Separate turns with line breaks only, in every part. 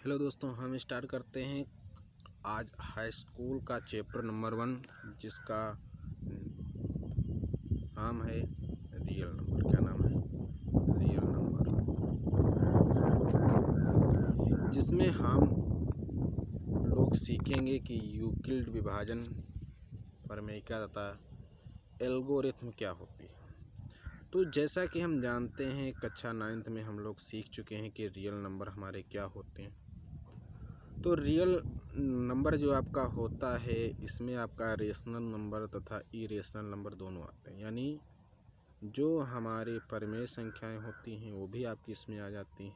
Hello दोस्तों, हम start करते हैं आज हाई स्कूल का चैप्टर नंबर 1, जिसका नाम है रियल नंबर। क्या नाम है? रियल नंबर, जिसमें हम लोग सीखेंगे कि यूक्लिड विभाजन, प्रमेयिका तथा एल्गोरिथम क्या होती है। तो जैसा कि हम जानते हैं, कक्षा 9th में हम लोग सीख चुके हैं कि रियल नंबर हमारे क्या होते हैं। तो रियल नंबर जो आपका होता है, इसमें आपका रेशनल नंबर तथा इरेशनल नंबर दोनों आते हैं। यानी जो हमारे परिमेय संख्याएं होती हैं वो भी आपकी इसमें आ जाती हैं,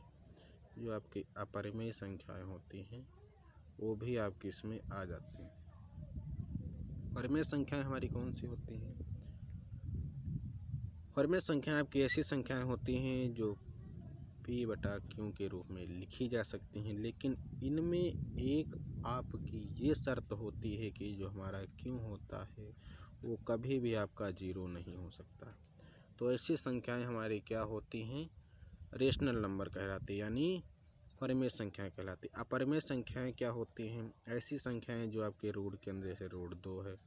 जो आपकी अपरिमेय संख्याएं होती हैं वो भी आपकी इसमें आ जाती हैं। परिमेय संख्याएं हमारी कौन सी होती हैं? परिमेय संख्याएं आपकी ऐसी संख्याएं होती हैं जो P/Q के रूप में लिखी जा सकती हैं, लेकिन इनमें एक आपकी ये शर्त होती है कि जो हमारा Q होता है वो कभी भी आपका 0 नहीं हो सकता। तो ऐसी संख्याएं हमारी क्या होती हैं? रेशनल नंबर कहलाती है, यानी परिमेय संख्याएं कहलाती है। अपरिमेय संख्याएं क्या होती हैं? ऐसी संख्याएं जो आपके रूट के अंदर, जैसे रूट 2 है,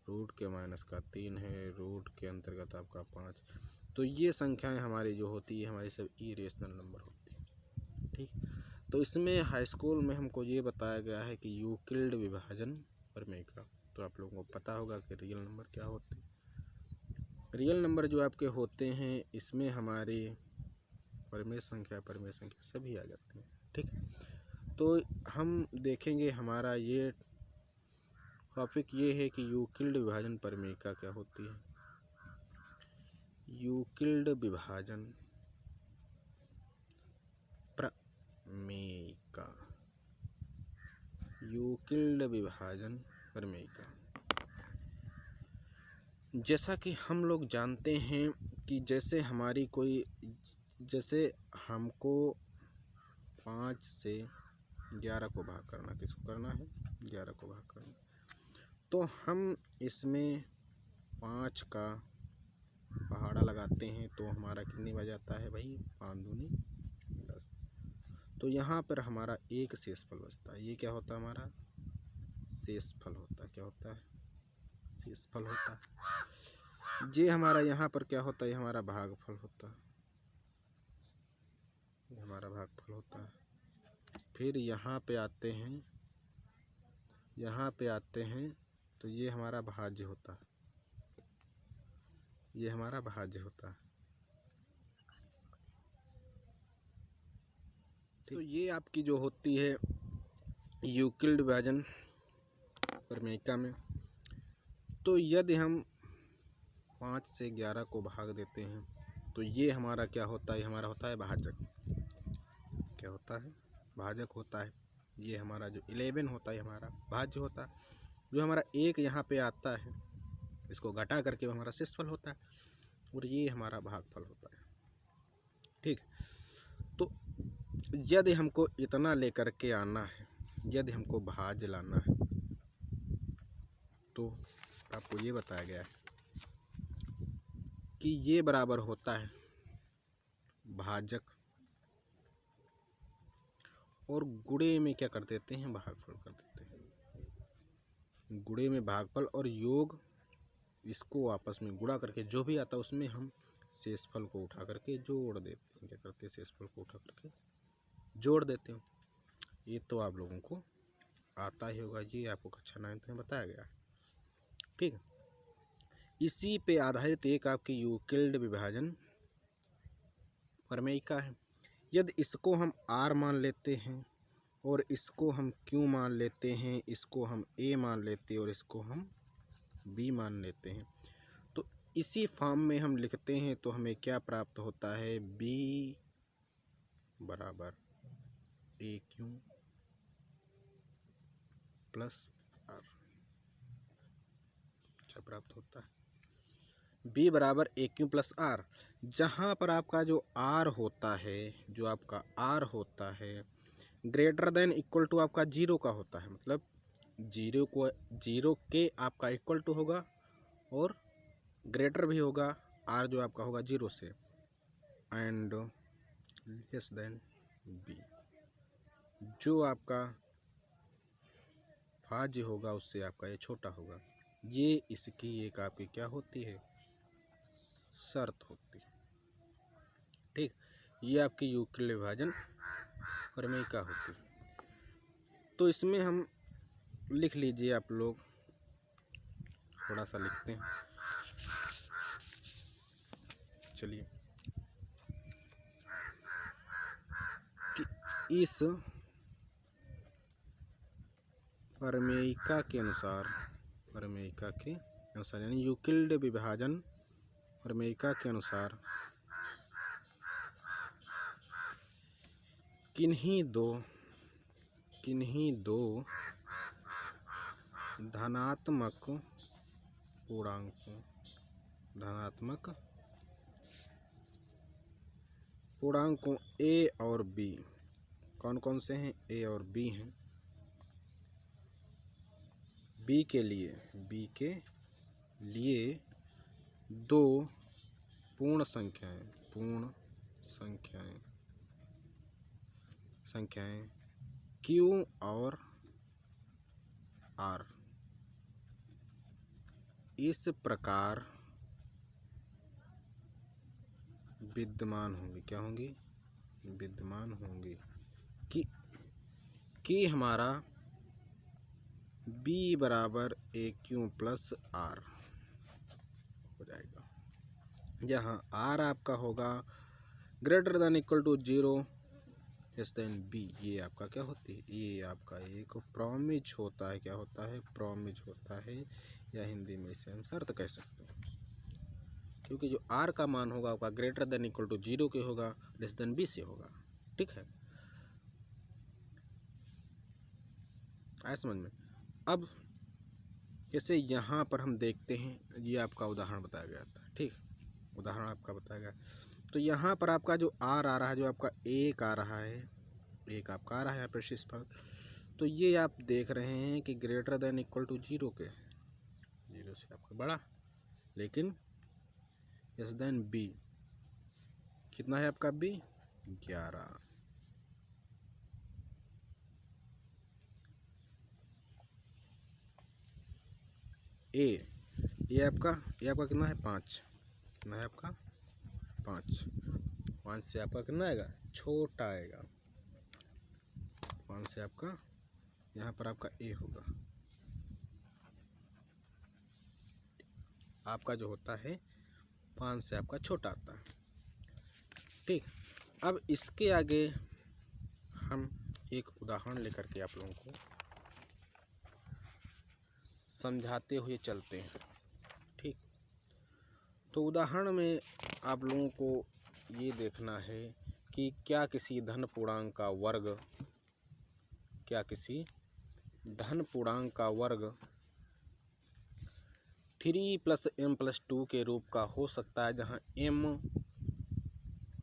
रूट के -3 है, रूट के अंतर्गत आपका 5। तो ये संख्याएं हमारी जो होती है, हमारी सब इरेशनल नंबर होती है। ठीक, तो इसमें हाई स्कूल में हमको ये बताया गया है कि यूक्लिड विभाजन प्रमेयिका। तो आप लोगों को पता होगा कि रियल नंबर क्या होते हैं। रियल नंबर जो आपके होते हैं, इसमें हमारे परिमेय संख्या सभी आ जाते हैं। ठीक, तो हम देखेंगे, हमारा ये टॉपिक ये है कि यूक्लिड विभाजन प्रमेयिका क्या होती है। यूक्लिड विभाजन प्रमेयिका, यूक्लिड विभाजन प्रमेयिका। जैसा कि हम लोग जानते हैं कि जैसे हमको 5 से 11 को भाग करना, किसको करना है? 11 को भाग करना। तो हम इसमें 5 का पहाड़ा लगाते हैं तो हमारा कितनी बच जाता है भाई? 5 दूनी 10। तो यहाँ पर हमारा एक शेषफल बचता है। ये क्या होता है? हमारा शेषफल होता है। क्या होता है? शेषफल होता है। ये हमारा यहाँ पर क्या होता है? ये हमारा भागफल होता है। ये हमारा भागफल होता है। फिर यहाँ पे आते हैं, तो ये हमारा भाज्य होता है। ये हमारा भाज्य होता है। तो ये आपकी जो होती है यूक्लिड विभाजन प्रमेयिका में। तो यदि हम 5 से 11 को भाग देते हैं तो ये हमारा क्या होता है? हमारा होता है भाजक। क्या होता है? भाजक होता है। ये हमारा जो 11 होता है हमारा भाज्य होता है। जो हमारा 1 यहाँ पे आता है, इसको घटा करके हमारा शेषफल होता है, और ये हमारा भागफल होता है। ठीक, तो यदि हमको इतना लेकर के आना है, यदि हमको भाज्य लाना है, तो आपको ये बताया गया है कि ये बराबर होता है भाजक, और गुणे में क्या कर देते हैं? भागफल कर देते हैं। गुणे में भागफल और योग, इसको आपस में गुणा करके जो भी आता है उसमें हम शेषफल को उठा करके जोड़ देते हैं। क्या करते हैं? शेषफल को उठा करके जोड़ देते हैं। ये तो आप लोगों को आता ही होगा, ये आपको कक्षा 9th में बताया गया है। ठीक है, इसी पे आधारित एक आपकी यूक्लिड विभाजन प्रमेयिका है। यदि इसको हम R मान लेते हैं और इसको हम Q मान लेते हैं, इसको हम A मान लेते हैं और इसको हम B मान लेते हैं, तो इसी फॉर्म में हम लिखते हैं तो हमें क्या प्राप्त होता है? B बराबर AQ प्लस R। क्या प्राप्त होता है? B बराबर AQ प्लस R। जहाँ पर आपका जो R होता है, जो आपका R होता है, ग्रेटर देन इक्वल टू आपका 0 का होता है। मतलब 0 के आपका इक्वल टू होगा और ग्रेटर भी होगा R जो आपका होगा 0 से, एंड लेस देन B। जो आपका भाज्य होगा उससे आपका ये छोटा होगा। ये इसकी एक आपकी क्या होती है, शर्त होती है। ठीक, ये आपकी यूक्लिड विभाजन प्रमेयिका होती है। तो इसमें हम लिख लीजिए, आप लोग थोड़ा सा लिखते हैं। चलिए, कि इस प्रमेयिका के अनुसार यानी यूक्लिड विभाजन प्रमेयिका के अनुसार किन्हीं दो धनात्मक पूर्णांकों a और b, कौन कौन से हैं, a और b हैं। b के लिए दो पूर्ण संख्याएं q और r इस प्रकार विद्यमान होंगी। क्या होंगी, विद्यमान होंगी कि हमारा b बराबर AQ प्लस r हो जाएगा, जहाँ r आपका होगा greater than equal to 0 less than b। ये आपका क्या होती है, ये आपका एक प्रॉमिज होता है। क्या होता है, प्रॉमिज होता है, या हिंदी में इसे हम शर्त कह सकते हैं। क्योंकि जो r का मान होगा आपका ग्रेटर देन इक्वल टू 0 के होगा, लेस देन b से होगा। ठीक है, आया समझ में। अब जैसे यहाँ पर हम देखते हैं, ये आपका उदाहरण बताया गया था। ठीक, उदाहरण आपका बताया गया। तो यहाँ पर आपका जो r आ रहा है, जो आपका एक आ रहा है, एक आपका आ रहा है यहाँ पर शीर्षफल, तो ये आप देख रहे हैं कि ग्रेटर देन इक्वल टू 0 के, 0 से आपका बड़ा, लेकिन लेस देन b कितना है आपका b, 11। ये आपका कितना है, 5। कितना है आपका, 5। 5 से आपका कितना आएगा, छोटा आएगा। 5 से आपका यहाँ पर आपका a होगा, आपका जो होता है 5 से आपका छोटा आता है। ठीक, अब इसके आगे हम एक उदाहरण लेकर के आप लोगों को समझाते हुए चलते हैं। ठीक, तो उदाहरण में आप लोगों को ये देखना है कि क्या किसी धन पूर्णांक का वर्ग 3 + m + 2 के रूप का हो सकता है, जहां m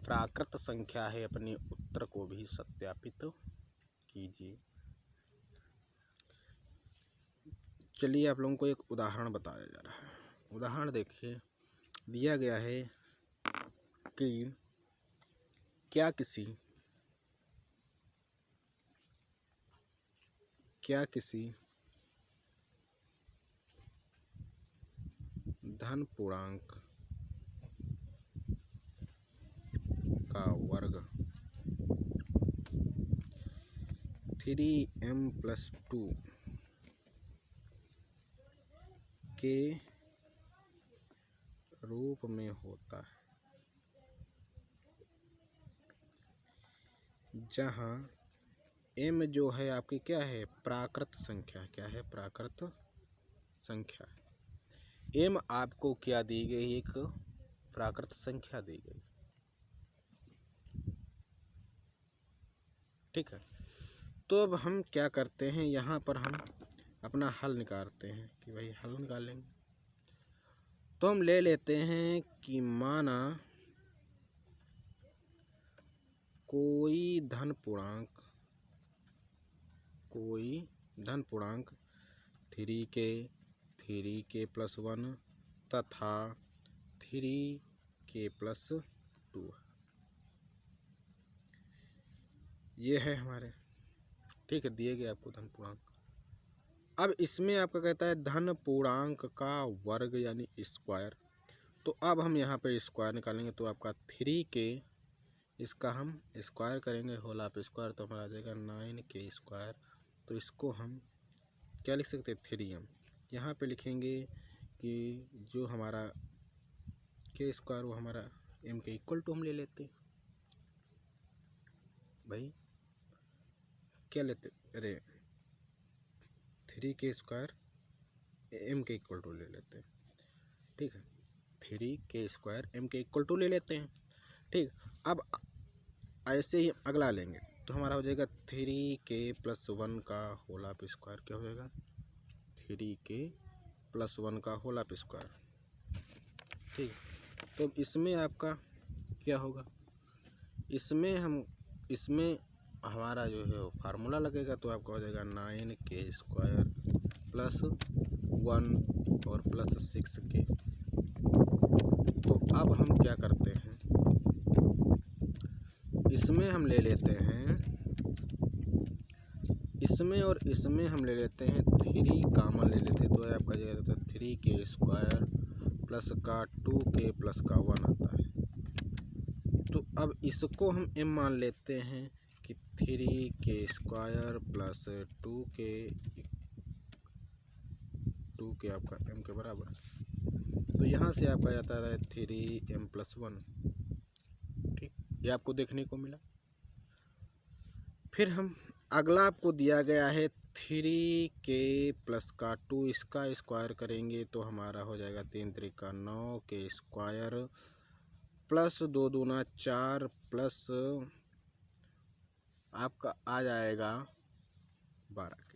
प्राकृत संख्या है। अपने उत्तर को भी सत्यापित कीजिए। चलिए, आप लोगों को एक उदाहरण बताया जा रहा है। उदाहरण देखिए, दिया गया है कि क्या किसी धन पूर्णांक का वर्ग 3m + 2 के रूप में होता है, जहां m जो है आपकी क्या है, प्राकृत संख्या। क्या है, प्राकृत संख्या। m आपको क्या दी गई, एक प्राकृत संख्या दी गई। ठीक है, तो अब हम क्या करते हैं, यहाँ पर हम अपना हल निकालते हैं कि भाई हल निकालेंगे। तो हम ले लेते हैं कि माना कोई धन पूर्णांक 3k + 1 तथा 3k + 2 ये है हमारे। ठीक है, दिए गए आपको धन पूर्णांक। अब इसमें आपका कहता है धन पूर्णांक का वर्ग यानी स्क्वायर। तो अब हम यहाँ पे स्क्वायर निकालेंगे तो आपका 3k, इसका हम स्क्वायर करेंगे होल ऑफ स्क्वायर तो हमारा आ जाएगा 9k स्क्वायर। तो इसको हम क्या लिख सकते हैं 3m। यहाँ पे लिखेंगे कि जो हमारा k स्क्वायर वो हमारा m के इक्वल टू हम ले लेते हैं भाई, क्या लेते, अरे 3k स्क्वायर m के इक्वल टू ले लेते हैं। ठीक है, 3k स्क्वायर m के इक्वल टू ले लेते हैं। ठीक, अब ऐसे ही अगला लेंगे तो हमारा हो जाएगा 3k + 1 का होल ऑफ स्क्वायर। क्या हो जाएगा 3k + 1 का होल ऑफ स्क्वायर। ठीक, तो इसमें आपका क्या होगा, इसमें हमारा जो है फार्मूला लगेगा तो आपका हो जाएगा 9k स्क्वायर + 1 और + 6k। तो अब हम क्या करते हैं, इसमें हम ले लेते हैं, इसमें और इसमें हम ले लेते हैं 3 कॉमन ले लेते हैं तो आपका जाएगा 3k स्क्वायर प्लस का 2k प्लस का 1 आता है। तो अब इसको हम m मान लेते हैं कि 3k स्क्वायर प्लस 2k आपका m के बराबर। तो यहाँ से आपका जाता है 3m + 1। ठीक, ये आपको देखने को मिला। फिर हम अगला आपको दिया गया है 3k + का 2, इसका स्क्वायर करेंगे तो हमारा हो जाएगा 3 × 3 = 9k स्क्वायर प्लस 2 दूना 4 प्लस आपका आ जाएगा 12k।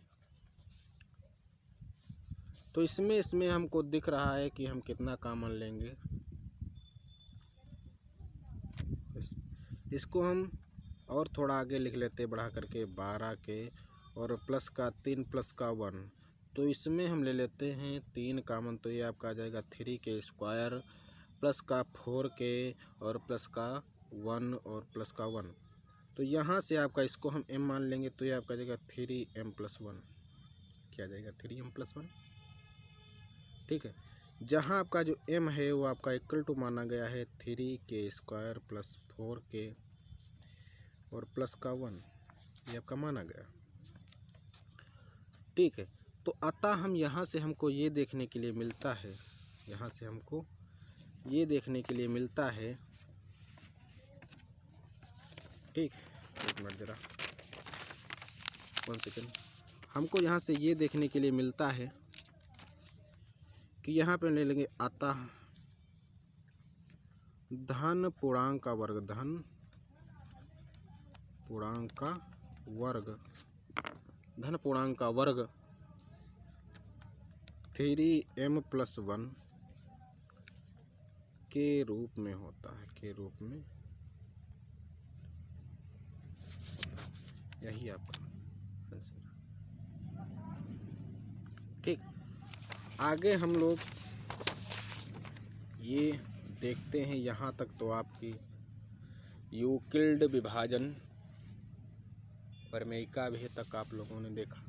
तो इसमें हमको दिख रहा है कि हम कितना कॉमन लेंगे, इसको हम और थोड़ा आगे लिख लेते बढ़ा करके 12k और प्लस का 3 प्लस का 1। तो इसमें हम ले लेते हैं 3 कॉमन तो ये आपका आ जाएगा 3k स्क्वायर प्लस का 4k और प्लस का 1 और प्लस का 1। तो यहाँ से आपका इसको हम m मान लेंगे तो ये आपका जाएगा 3m + 1। क्या जाएगा 3m + 1। ठीक है, जहाँ आपका जो m है वो आपका इक्वल टू माना गया है 3k स्क्वायर प्लस 4k और प्लस का 1, ये आपका माना गया। ठीक है, तो अतः हम यहाँ से हमको ये देखने के लिए मिलता है, यहाँ से हमको ये देखने के लिए मिलता है, ठीक, एक मिनट जरा 1 सेकेंड, हमको यहाँ से ये देखने के लिए मिलता है कि यहाँ पे ले लेंगे अतः धन पूर्णांक का वर्ग, धन पूर्णांक का वर्ग, धन पूर्णांक का वर्ग 3m + 1 के रूप में होता है, के रूप में, यही आपका आंसर। ठीक, आगे हम लोग ये देखते हैं, यहाँ तक तो आपकी यूक्लिड विभाजन प्रमेयिका भी तक आप लोगों ने देखा।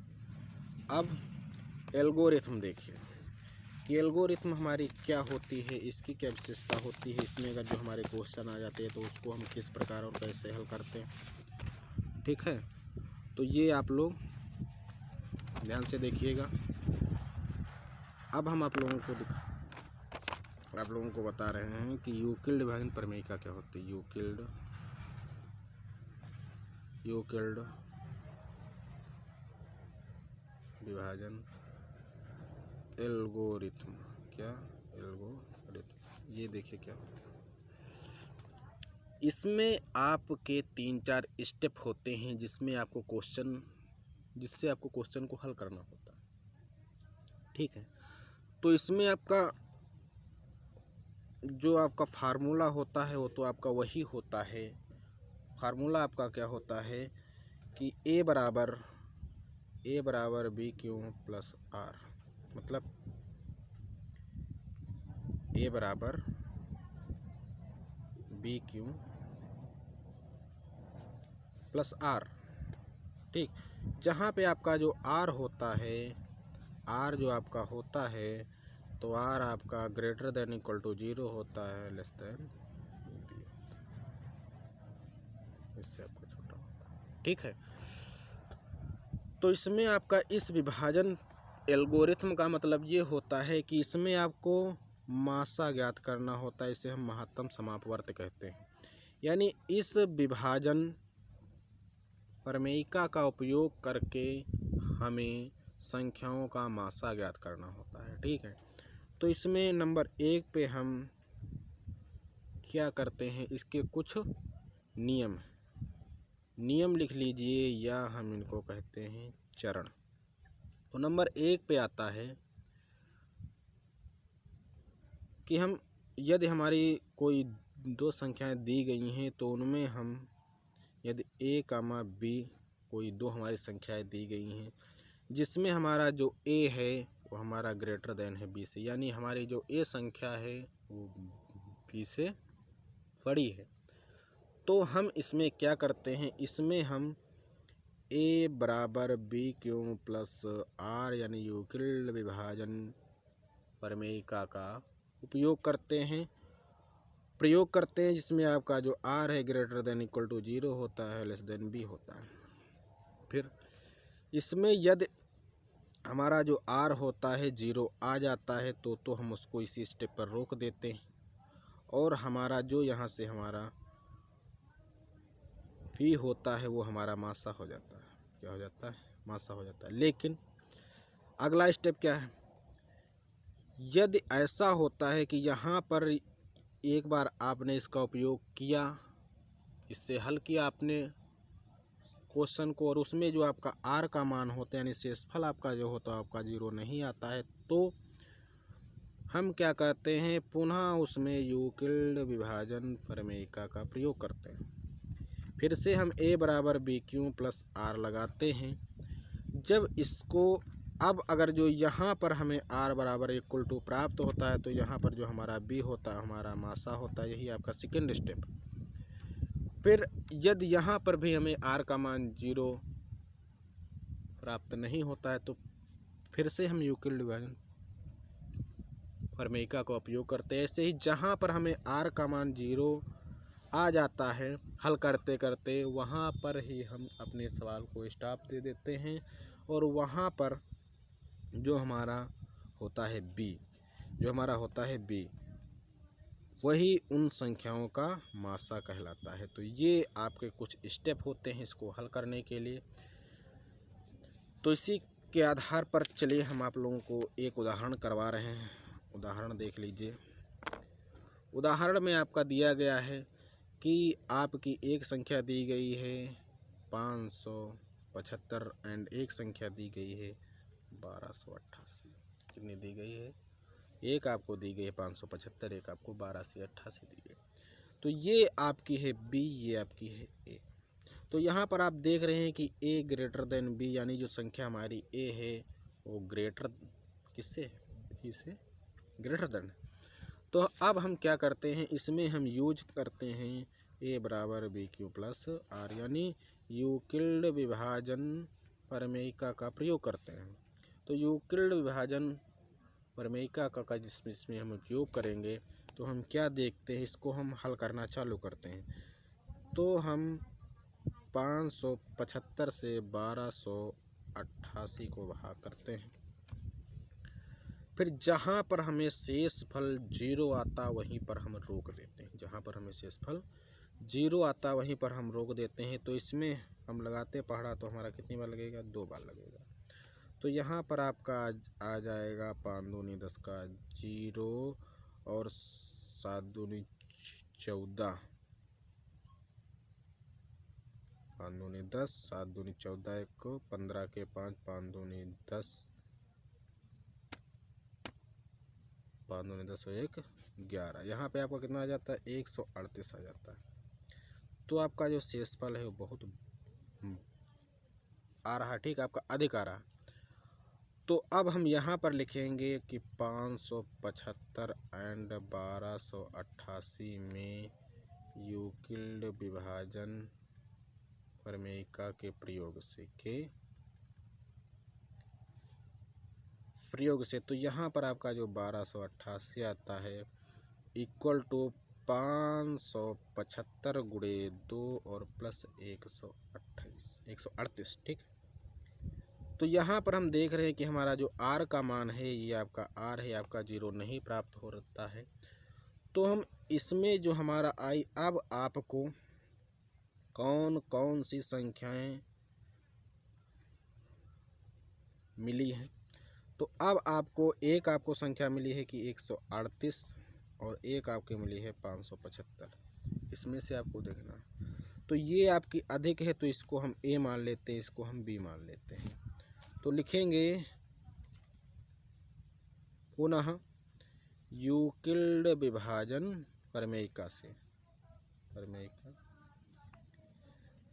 अब एल्गोरिथम देखिए कि एल्गोरिथम हमारी क्या होती है, इसकी क्या विशेषता होती है, इसमें अगर जो हमारे क्वेश्चन आ जाते हैं तो उसको हम किस प्रकार और कैसे हल करते हैं। ठीक है, तो ये आप लोग ध्यान से देखिएगा। अब हम आप लोगों को बता रहे हैं कि यूक्लिड विभाजन प्रमेयिका क्या होती है। यूक्लिड विभाजन एल्गोरिथम, क्या एल्गोरिथम, ये देखिए क्या होता है। इसमें आपके 3-4 स्टेप होते हैं जिससे आपको क्वेश्चन को हल करना होता है। ठीक है, तो इसमें आपका जो आपका फार्मूला होता है वो तो आपका वही होता है। फार्मूला आपका क्या होता है कि a बराबर BQ + R, मतलब a बराबर BQ + R। ठीक। जहाँ पे आपका जो आर होता है, आर जो आपका होता है, तो आर आपका ग्रेटर देन इक्वल टू 0 होता है, लेस देन बी, इससे आपका छोटा होता है। ठीक है। तो इसमें आपका इस विभाजन एल्गोरिथम का मतलब ये होता है कि इसमें आपको मासा ज्ञात करना होता है। इसे हम महत्तम समापवर्त कहते हैं। यानी इस विभाजन प्रमेयिका का उपयोग करके हमें संख्याओं का मासा ज्ञात करना होता है। ठीक है। तो इसमें नंबर 1 पे हम क्या करते हैं, इसके कुछ नियम लिख लीजिए, या हम इनको कहते हैं चरण। तो नंबर 1 पे आता है कि हम यदि हमारी कोई 2 संख्याएं दी गई हैं, तो उनमें हम यदि a, b कोई 2 हमारी संख्याएं दी गई हैं, जिसमें हमारा जो a है वो हमारा ग्रेटर देन है b से, यानी हमारी जो a संख्या है वो b से बड़ी है। तो हम इसमें क्या करते हैं, इसमें हम a बराबर b क्यों प्लस r यानी यूक्लिड विभाजन प्रमेयिका का प्रयोग करते हैं, जिसमें आपका जो r है ग्रेटर देन इक्वल टू 0 होता है, लेस देन b होता है। फिर इसमें यदि हमारा जो r होता है 0 आ जाता है, तो हम उसको इसी स्टेप पर रोक देते हैं, और हमारा जो यहाँ से हमारा v होता है वो हमारा मासा हो जाता है। क्या हो जाता है? मासा हो जाता है। लेकिन अगला स्टेप क्या है, यदि ऐसा होता है कि यहाँ पर एक बार आपने इसका उपयोग किया, इससे हल किया आपने क्वेश्चन को, और उसमें जो आपका r का मान होता है यानी शेषफल आपका जो होता है आपका 0 नहीं आता है, तो हम क्या करते हैं, पुनः उसमें यूक्लिड विभाजन प्रमेयिका का प्रयोग करते हैं। फिर से हम a बराबर b क्यू प्लस r लगाते हैं। जब इसको अब अगर जो यहाँ पर हमें r बराबर इक्वल टू प्राप्त होता है, तो यहाँ पर जो हमारा b होता है हमारा मासा होता है। यही आपका सेकेंड स्टेप। फिर यदि यहाँ पर भी हमें r का मान 0 प्राप्त नहीं होता है, तो फिर से हम यूक्लिड विभाजन प्रमेयिका का उपयोग करते हैं। ऐसे ही जहाँ पर हमें r का मान 0 आ जाता है, हल करते करते वहाँ पर ही हम अपने सवाल को स्टॉप दे देते हैं, और वहाँ पर जो हमारा होता है b, वही उन संख्याओं का मासा कहलाता है। तो ये आपके कुछ स्टेप होते हैं इसको हल करने के लिए। तो इसी के आधार पर चलिए हम आप लोगों को एक उदाहरण करवा रहे हैं। उदाहरण देख लीजिए। उदाहरण में आपका दिया गया है कि आपकी एक संख्या दी गई है 575 एंड एक संख्या दी गई है 1288। कितनी दी गई है? एक आपको दी गई है 575, एक आपको 1288 दी गई। तो ये आपकी है b, ये आपकी है a। तो यहाँ पर आप देख रहे हैं कि a ग्रेटर देन b, यानी जो संख्या हमारी a है वो ग्रेटर किससे? b से ग्रेटर देन। तो अब हम क्या करते हैं, इसमें हम यूज करते हैं a बराबर b क्यू प्लस r, यानी यूक्लिड विभाजन प्रमेयिका का प्रयोग करते हैं। तो यूक्लिड विभाजन प्रमेयिका का जिसमें हम उपयोग करेंगे, तो हम क्या देखते हैं, इसको हम हल करना चालू करते हैं। तो हम 575 से 1288 को भाग करते हैं। फिर जहाँ पर हमें शेषफल 0 आता वहीं पर हम रोक देते हैं। जहाँ पर हमें शेषफल 0 आता वहीं पर हम रोक देते हैं। तो इसमें हम लगाते पहाड़ा, तो हमारा कितनी बार लगेगा? 2 बार लगेगा। तो यहाँ पर आपका आ जाएगा 5 दूनी 10 का 0 और 7 दूनी 14, 5 दूनी 10, 7 दूनी 14, एक 15 के 5, 5 दूनी 10, 5 दूनी 10 और 1 11। यहाँ पे आपका कितना आ जाता है? 138 आ जाता है। तो आपका जो शेषफल है वो बहुत आ रहा है, ठीक, आपका अधिक आ रहा है। तो अब हम यहाँ पर लिखेंगे कि 575 एंड 1288 में यूक्लिड विभाजन प्रमेयिका के प्रयोग से तो यहाँ पर आपका जो 1288 आता है इक्वल टू 575 गुणे 2 और प्लस 138, ठीक। तो यहाँ पर हम देख रहे हैं कि हमारा जो r का मान है ये आपका r है, आपका 0 नहीं प्राप्त हो रहा है। तो हम इसमें जो हमारा आई, अब आपको कौन कौन सी संख्याएं मिली हैं, तो अब आपको एक आपको संख्या मिली है कि 138 और एक आपकी मिली है 575। इसमें से आपको देखना, तो ये आपकी अधिक है तो इसको हम a मान लेते हैं, इसको हम b मान लेते हैं। तो लिखेंगे पुनः यूक्लिड विभाजन प्रमेयिका से, प्रमेयिका।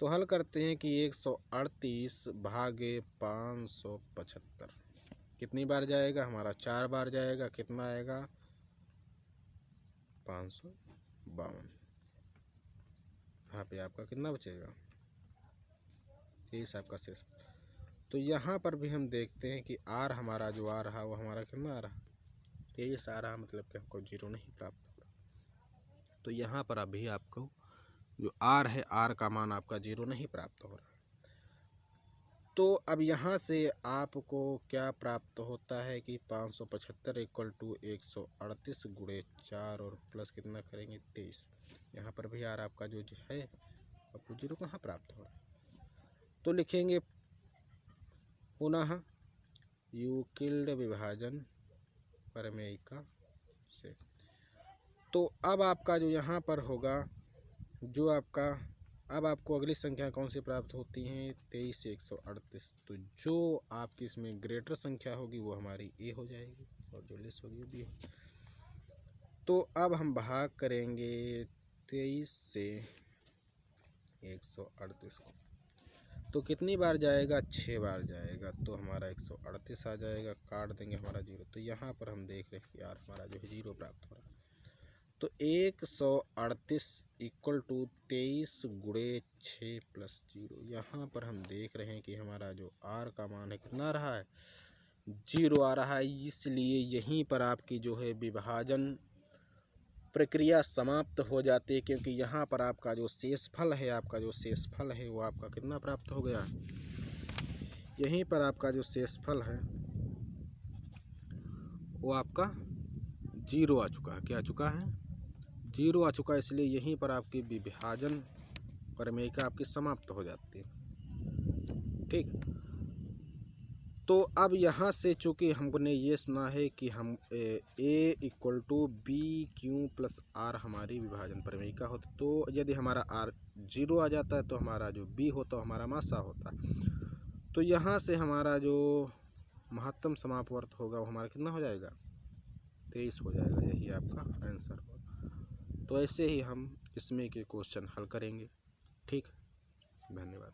तो हल करते हैं कि 138 भागे 575 कितनी बार जाएगा, हमारा 4 बार जाएगा। कितना आएगा, 552। यहाँ पे आपका कितना बचेगा, 23 आपका शेष। तो यहाँ पर भी हम देखते हैं कि आर हमारा जो आ रहा वो हमारा कितना आ रहा, 23 आ रहा, मतलब कि हमको 0 नहीं प्राप्त हो रहा। तो यहाँ पर अभी आपको जो आर है, आर का मान आपका 0 नहीं प्राप्त हो रहा। तो अब यहाँ से आपको क्या प्राप्त होता है कि 575 इक्वल टू 138 गुणे 4 और प्लस कितना करेंगे 23। यहाँ पर भी आर आपका जो है आपको 0 कहाँ प्राप्त हो रहा है। तो लिखेंगे पुनः यूक्लिड विभाजन प्रमेयिका से। तो अब आपका जो यहाँ पर होगा, जो आपका अब आपको अगली संख्या कौन सी प्राप्त होती हैं, 23 से 138। तो जो आपकी इसमें ग्रेटर संख्या होगी वो हमारी ए हो जाएगी और जो लेस होगी वो बी होगी। तो अब हम भाग करेंगे 23 से 138 को, तो कितनी बार जाएगा, 6 बार जाएगा। तो हमारा 138 आ जाएगा, काट देंगे हमारा 0। तो यहाँ पर हम देख रहे हैं कि यार हमारा जो है 0 प्राप्त हो रहा है। तो 138 इक्वल टू 23 गुणे 6 प्लस 0। यहाँ पर हम देख रहे हैं कि हमारा जो r का मान है कितना रहा है, 0 आ रहा है। इसलिए यहीं पर आपकी जो है विभाजन प्रक्रिया समाप्त हो जाती है, क्योंकि यहाँ पर आपका जो शेषफल है, आपका जो शेषफल है वो आपका कितना प्राप्त हो गया, यहीं पर आपका जो शेषफल है वो आपका 0 आ चुका है। क्या आ चुका है, 0 आ चुका है। इसलिए यहीं पर आपकी विभाजन प्रमेयिका आपकी समाप्त हो जाती है, ठीक। तो अब यहाँ से चूँकि हमने ये सुना है कि हम A equal to B Q plus R हमारी विभाजन प्रमेयिका होती, तो यदि हमारा आर 0 आ जाता है तो हमारा जो बी होता है हमारा मासा होता है। तो यहाँ से हमारा जो महत्तम समापवर्त होगा वो हमारा कितना हो जाएगा, 23 हो जाएगा। यही आपका आंसर होगा। तो ऐसे ही हम इसमें के क्वेश्चन हल करेंगे, ठीक। धन्यवाद।